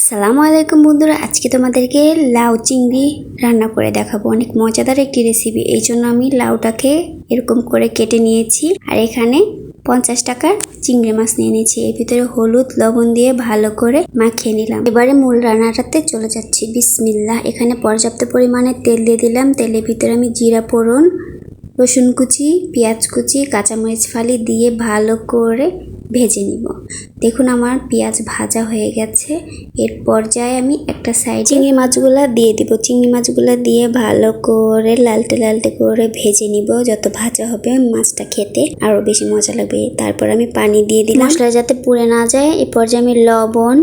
আসসালামু আলাইকুম বন্ধুরা, আজকে তোমাদেরকে লাউ চিংড়ি রান্না করে দেখাবো। অনেক মজাদার একটি রেসিপি। এই জন্য আমি লাউটাকে এরকম করে কেটে নিয়েছি আর এখানে 50 টাকার চিংড়ি মাছ নিয়ে নিয়েছি। এর ভিতরে হলুদ লবণ দিয়ে ভালো করে মাখিয়ে নিলাম। এবারে মূল রান্নাটাতে চলে যাচ্ছি। বিসমিল্লাহ। এখানে পর্যাপ্ত পরিমাণে তেল দিয়ে দিলাম। তেলের ভিতরে আমি জিরা ফোড়ন, রসুন কুচি, পেঁয়াজ কুচি, কাঁচামরিচ ফালি দিয়ে ভালো করে ভেজে নিব। দেখুন আমার পেঁয়াজ ভাজা হয়ে গেছে। এর পর্যায়ে আমি একটা সাইড চিংড়ি মাছগুলো দিয়ে দিব। চিংড়ি মাছগুলো দিয়ে ভালো করে লালটে লালটে করে ভেজে নিব। যত ভাজা হবে মাছটা খেতে আরও বেশি মজা লাগবে। তারপর আমি পানি দিয়ে দিলাম মশলা যাতে পুড়ে না যায়। এই পর্যায়ে আমি লবণ,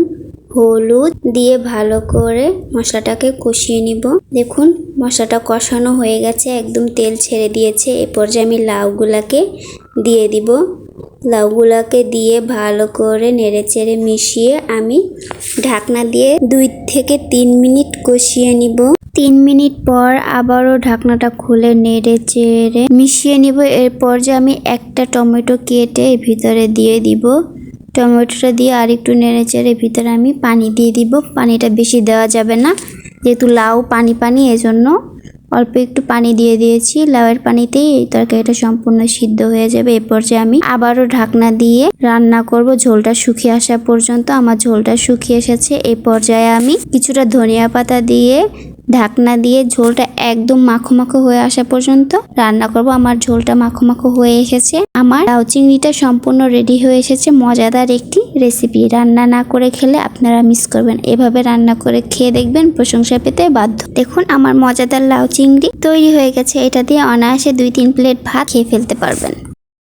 হলুদ দিয়ে ভালো করে মশলাটাকে কষিয়ে নিব। দেখুন মশলাটা কষানো হয়ে গেছে, একদম তেল ছেড়ে দিয়েছে। এ পর্যায়ে আমি লাউগুলাকে দিয়ে দিব। লাউগুলাকে দিয়ে ভালো করে নেড়েচেড়ে মিশিয়ে আমি ঢাকনা দিয়ে 2 থেকে 3 মিনিট কষিয়ে নিব। 3 মিনিট পর আবারও ঢাকনাটা খুলে নেড়েচেড়ে মিশিয়ে নিব। এর পর্যায়ে আমি একটা টমেটো কেটে এর ভিতরে দিয়ে দিব। টমেটোটা দিয়ে আর একটু নেড়েচেড়ে ভিতরে আমি পানি দিয়ে দিব। পানিটা বেশি দেওয়া যাবে না, যেহেতু লাউ পানি পানি, এজন্য অল্প একটু পানি দিয়ে দিয়েছি। লাউয়ের পানিতেই এই তরকারিটা সম্পূর্ণ সিদ্ধ হয়ে যাবে। এ পর্যায়ে আমি আবারও ঢাকনা দিয়ে রান্না করব ঝোলটা শুকিয়ে আসা পর্যন্ত। আমার ঝোলটা শুকিয়ে এসেছে। এই পর্যায়ে আমি কিছুটা ধনিয়া পাতা দিয়ে ঢাকনা দিয়ে ঝোলটা একদম মাখো মাখো হয়ে আসা পর্যন্ত রান্না করব। আমার ঝোলটা মাখো মাখো হয়ে এসেছে। আমার লাউ চিংড়িটা সম্পূর্ণ রেডি হয়ে এসেছে। মজাদার একটি রেসিপি। রান্না না করে খেলে আপনারা মিস করবেন। এভাবে রান্না করে খেয়ে দেখবেন, প্রশংসা পেতে বাধ্য। দেখুন আমার মজাদার লাউ চিংড়ি তৈরি হয়ে গেছে। এটা দিয়ে অনায়াসে 2-3 প্লেট ভাত খেয়ে ফেলতে পারবেন।